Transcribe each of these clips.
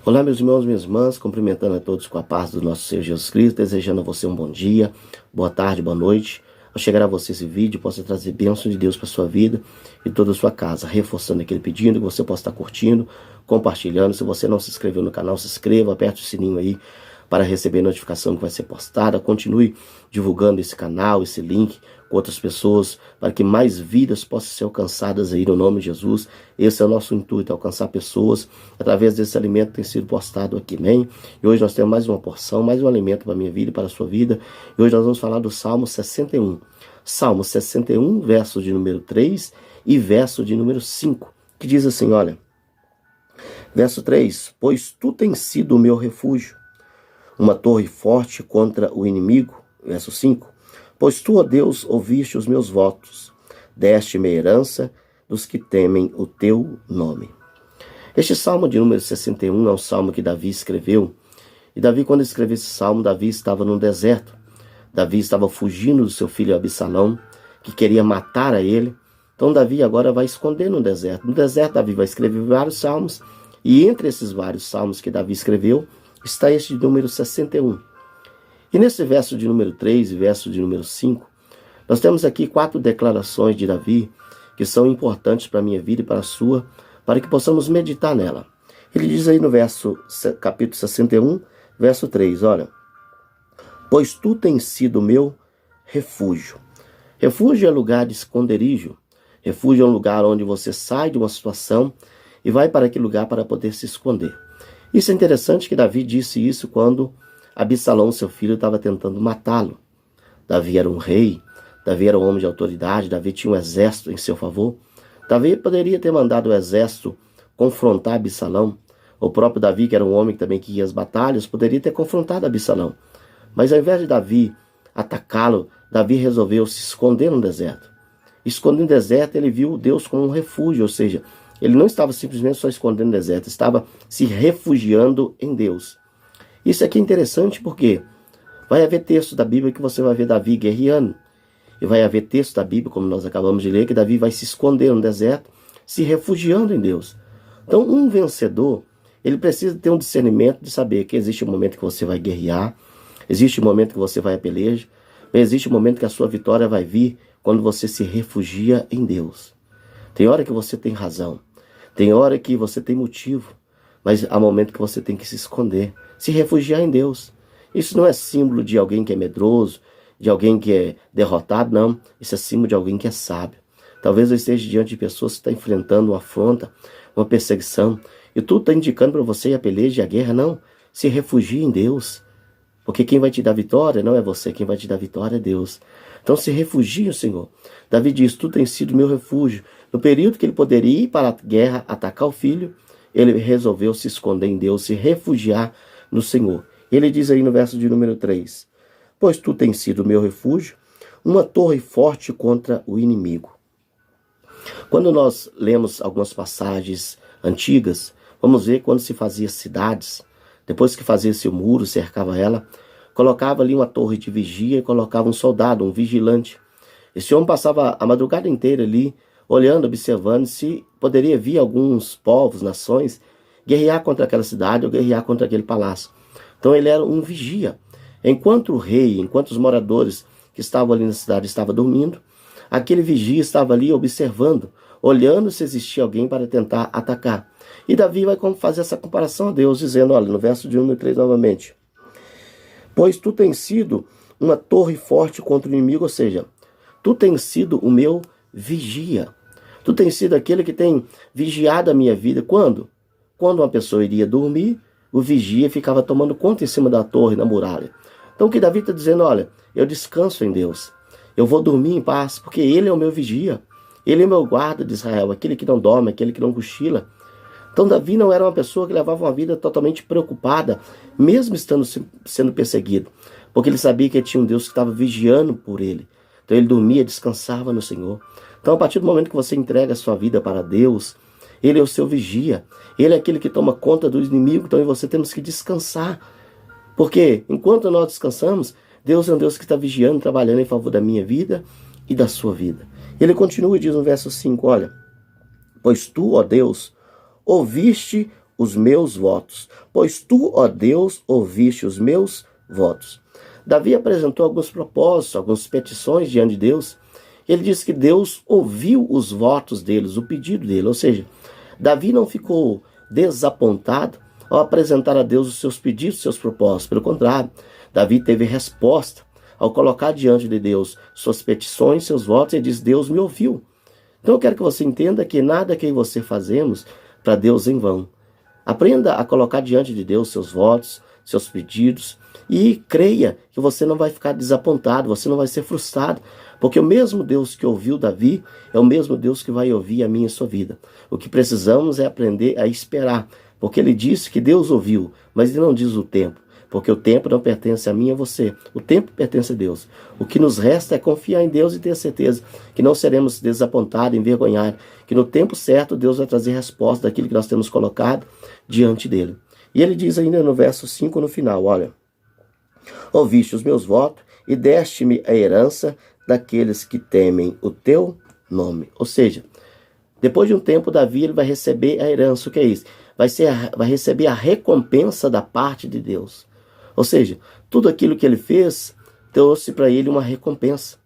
Olá, meus irmãos, minhas irmãs, cumprimentando a todos com a paz do nosso Senhor Jesus Cristo, desejando a você um bom dia, boa tarde, boa noite. Ao chegar a você esse vídeo, possa trazer bênção de Deus para sua vida e toda a sua casa, reforçando aquele pedido que você possa estar curtindo, compartilhando. Se você não se inscreveu no canal, se inscreva, aperte o sininho aí para receber a notificação que vai ser postada. Continue divulgando esse canal, esse link com outras pessoas, para que mais vidas possam ser alcançadas aí no nome de Jesus. Esse é o nosso intuito, alcançar pessoas através desse alimento que tem sido postado aqui, amém? E hoje nós temos mais uma porção, mais um alimento para a minha vida e para a sua vida. E hoje nós vamos falar do Salmo 61. Salmo 61, verso de número 3 e verso de número 5, que diz assim, olha, verso 3, pois tu tens sido o meu refúgio, uma torre forte contra o inimigo. Verso 5, pois tu, ó Deus, ouviste os meus votos, deste-me a herança dos que temem o teu nome. Este salmo de número 61 é um salmo que Davi escreveu. E Davi, quando escreveu esse salmo, Davi estava no deserto. Davi estava fugindo do seu filho Absalão, que queria matar a ele. Então Davi agora vai esconder no deserto. No deserto, Davi vai escrever vários salmos. E entre esses vários salmos que Davi escreveu, está este de número 61. E nesse verso de número 3 e verso de número 5, nós temos aqui 4 declarações de Davi que são importantes para a minha vida e para a sua, para que possamos meditar nela. Ele diz aí no capítulo 61, verso 3, olha, pois tu tens sido meu refúgio. Refúgio é lugar de esconderijo. Refúgio é um lugar onde você sai de uma situação e vai para aquele lugar para poder se esconder. Isso é interessante que Davi disse isso quando Absalão, seu filho, estava tentando matá-lo. Davi era um rei, Davi era um homem de autoridade, Davi tinha um exército em seu favor. Davi poderia ter mandado o exército confrontar Absalão. O próprio Davi, que era um homem também que ia às batalhas, poderia ter confrontado Absalão. Mas ao invés de Davi atacá-lo, Davi resolveu se esconder no deserto. Escondendo no deserto, ele viu Deus como um refúgio, ou seja, ele não estava simplesmente só escondendo no deserto, estava se refugiando em Deus. Isso aqui é interessante porque vai haver texto da Bíblia que você vai ver Davi guerreando. E vai haver texto da Bíblia, como nós acabamos de ler, que Davi vai se esconder no deserto, se refugiando em Deus. Então, um vencedor, ele precisa ter um discernimento de saber que existe um momento que você vai guerrear, existe um momento que você vai à peleja, mas existe um momento que a sua vitória vai vir quando você se refugia em Deus. Tem hora que você tem razão, tem hora que você tem motivo, mas há momento que você tem que se esconder, se refugiar em Deus. Isso não é símbolo de alguém que é medroso, de alguém que é derrotado, não. Isso é símbolo de alguém que é sábio. Talvez eu esteja diante de pessoas que estão enfrentando uma afronta, uma perseguição, e tudo está indicando para você a peleja e a guerra. Não, se refugie em Deus, porque quem vai te dar vitória não é você, quem vai te dar vitória é Deus. Então se refugie no Senhor. Davi diz, tu tens sido meu refúgio. No período que ele poderia ir para a guerra, atacar o filho, ele resolveu se esconder em Deus, se refugiar no Senhor. Ele diz aí no verso de número 3, pois tu tens sido meu refúgio, uma torre forte contra o inimigo. Quando nós lemos algumas passagens antigas, vamos ver quando se fazia cidades, depois que fazia-se o muro, cercava ela, colocava ali uma torre de vigia e colocava um soldado, um vigilante. Esse homem passava a madrugada inteira ali, olhando, observando se poderia vir alguns povos, nações, guerrear contra aquela cidade ou guerrear contra aquele palácio. Então ele era um vigia. Enquanto o rei, enquanto os moradores que estavam ali na cidade estavam dormindo, aquele vigia estava ali observando, olhando se existia alguém para tentar atacar. E Davi vai fazer essa comparação a Deus, dizendo, olha, no verso de número 3 novamente, pois tu tens sido uma torre forte contra o inimigo, ou seja, tu tens sido o meu vigia. Tu tens sido aquele que tem vigiado a minha vida. Quando? Quando uma pessoa iria dormir, o vigia ficava tomando conta em cima da torre, na muralha. Então o que Davi está dizendo, olha, eu descanso em Deus. Eu vou dormir em paz, porque Ele é o meu vigia. Ele é o meu guarda de Israel, aquele que não dorme, aquele que não cochila. Então Davi não era uma pessoa que levava uma vida totalmente preocupada, mesmo estando sendo perseguido, porque ele sabia que tinha um Deus que estava vigiando por ele. Então ele dormia, descansava no Senhor. Então a partir do momento que você entrega a sua vida para Deus, Ele é o seu vigia. Ele é aquele que toma conta do inimigo, então você temos que descansar. Porque enquanto nós descansamos, Deus é um Deus que está vigiando, trabalhando em favor da minha vida e da sua vida. Ele continua e diz no verso 5, olha, pois tu, ó Deus, ouviste os meus votos, pois tu, ó Deus, ouviste os meus votos. Davi apresentou alguns propósitos, algumas petições diante de Deus. Ele disse que Deus ouviu os votos deles, o pedido dele. Ou seja, Davi não ficou desapontado ao apresentar a Deus os seus pedidos, os seus propósitos. Pelo contrário, Davi teve resposta ao colocar diante de Deus suas petições, seus votos, e diz: Deus me ouviu. Então eu quero que você entenda que nada que você fazemos para Deus em vão. Aprenda a colocar diante de Deus seus votos, seus pedidos, e creia que você não vai ficar desapontado, você não vai ser frustrado, porque o mesmo Deus que ouviu Davi é o mesmo Deus que vai ouvir a minha e a sua vida. O que precisamos é aprender a esperar, porque ele disse que Deus ouviu, mas ele não diz o tempo, porque o tempo não pertence a mim e a você, o tempo pertence a Deus. O que nos resta é confiar em Deus e ter certeza que não seremos desapontados, envergonhados, que no tempo certo Deus vai trazer resposta daquilo que nós temos colocado diante dele. E ele diz ainda no verso 5 no final, olha: ouviste os meus votos e deste-me a herança daqueles que temem o teu nome. Ou seja, depois de um tempo, Davi ele vai receber a herança. O que é isso? Vai receber a recompensa da parte de Deus. Ou seja, tudo aquilo que ele fez trouxe para ele uma recompensa.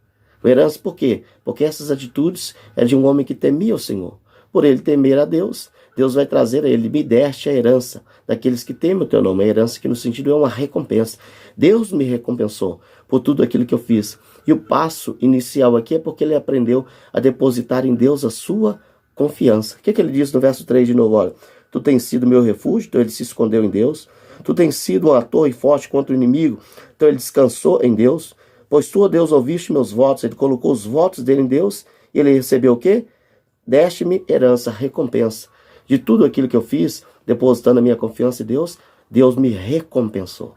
A herança por quê? Porque essas atitudes é de um homem que temia o Senhor. Por ele temer a Deus, Deus vai trazer a ele: me deste a herança daqueles que temem o teu nome. A herança que no sentido é uma recompensa. Deus me recompensou por tudo aquilo que eu fiz. E o passo inicial aqui é porque ele aprendeu a depositar em Deus a sua confiança. O que ele diz no verso 3 de novo? Olha: tu tens sido meu refúgio, então ele se escondeu em Deus. Tu tens sido uma torre forte contra o inimigo, então ele descansou em Deus. Pois tu, ó Deus, ouviste meus votos. Ele colocou os votos dele em Deus e ele recebeu o quê? Deste-me herança, recompensa. De tudo aquilo que eu fiz, depositando a minha confiança em Deus, Deus me recompensou.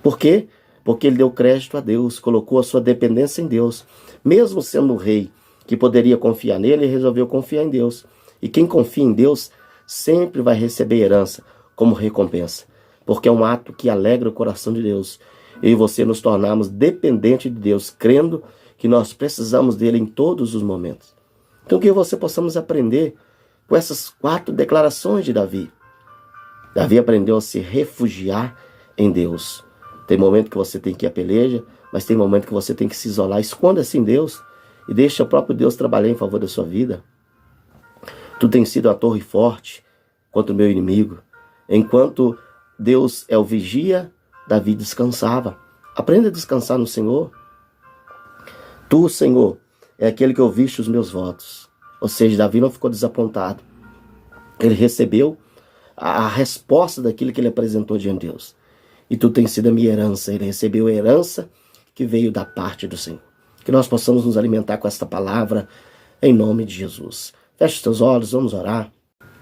Por quê? Porque ele deu crédito a Deus, colocou a sua dependência em Deus. Mesmo sendo um rei que poderia confiar nele, ele resolveu confiar em Deus. E quem confia em Deus sempre vai receber herança como recompensa, porque é um ato que alegra o coração de Deus. Eu e você nos tornamos dependentes de Deus, crendo que nós precisamos dele em todos os momentos. Então que você possamos aprender com essas 4 declarações de Davi. Davi aprendeu a se refugiar em Deus. Tem momento que você tem que ir à peleja, mas tem momento que você tem que se isolar. Esconda-se em Deus e deixa o próprio Deus trabalhar em favor da sua vida. Tu tens sido a torre forte contra o meu inimigo. Enquanto Deus é o vigia, Davi descansava. Aprenda a descansar no Senhor. Tu, Senhor, é aquele que ouviste os meus votos. Ou seja, Davi não ficou desapontado. Ele recebeu a resposta daquilo que ele apresentou diante de Deus. E tu tens sido a minha herança. Ele recebeu a herança que veio da parte do Senhor. Que nós possamos nos alimentar com esta palavra em nome de Jesus. Feche os teus olhos, vamos orar.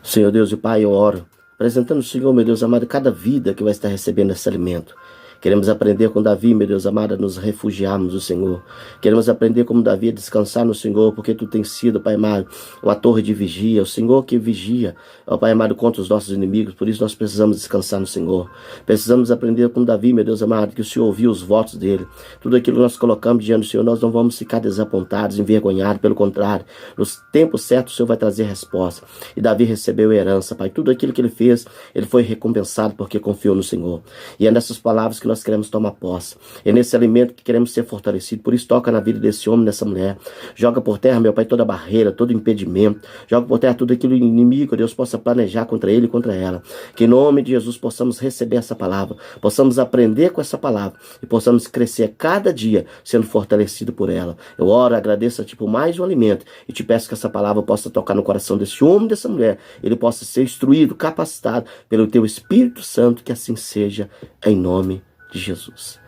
Senhor Deus e Pai, eu oro, apresentando o Senhor, meu Deus amado, cada vida que vai estar recebendo esse alimento. Queremos aprender com Davi, meu Deus amado, a nos refugiarmos do Senhor. Queremos aprender como Davi a descansar no Senhor, porque Tu tens sido, Pai amado, uma torre de vigia. O Senhor que vigia, ó Pai amado, contra os nossos inimigos. Por isso nós precisamos descansar no Senhor. Precisamos aprender com Davi, meu Deus amado, que o Senhor ouviu os votos dele. Tudo aquilo que nós colocamos diante do Senhor, nós não vamos ficar desapontados, envergonhados. Pelo contrário, no tempo certo o Senhor vai trazer resposta. E Davi recebeu herança, Pai. Tudo aquilo que ele fez, ele foi recompensado porque confiou no Senhor. E é nessas palavras que nós queremos tomar posse. É nesse alimento que queremos ser fortalecidos. Por isso toca na vida desse homem, dessa mulher. Joga por terra, meu Pai, toda barreira, todo impedimento. Joga por terra tudo aquilo inimigo, Deus possa planejar contra ele e contra ela. Que em nome de Jesus possamos receber essa palavra, possamos aprender com essa palavra e possamos crescer cada dia sendo fortalecido por ela. Eu oro, agradeço a Ti por mais um alimento e te peço que essa palavra possa tocar no coração desse homem, dessa mulher. Ele possa ser instruído, capacitado pelo Teu Espírito Santo, que assim seja, em nome de Jesus.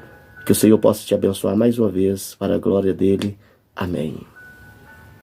Que o Senhor possa te abençoar mais uma vez, para a glória dele. Amém.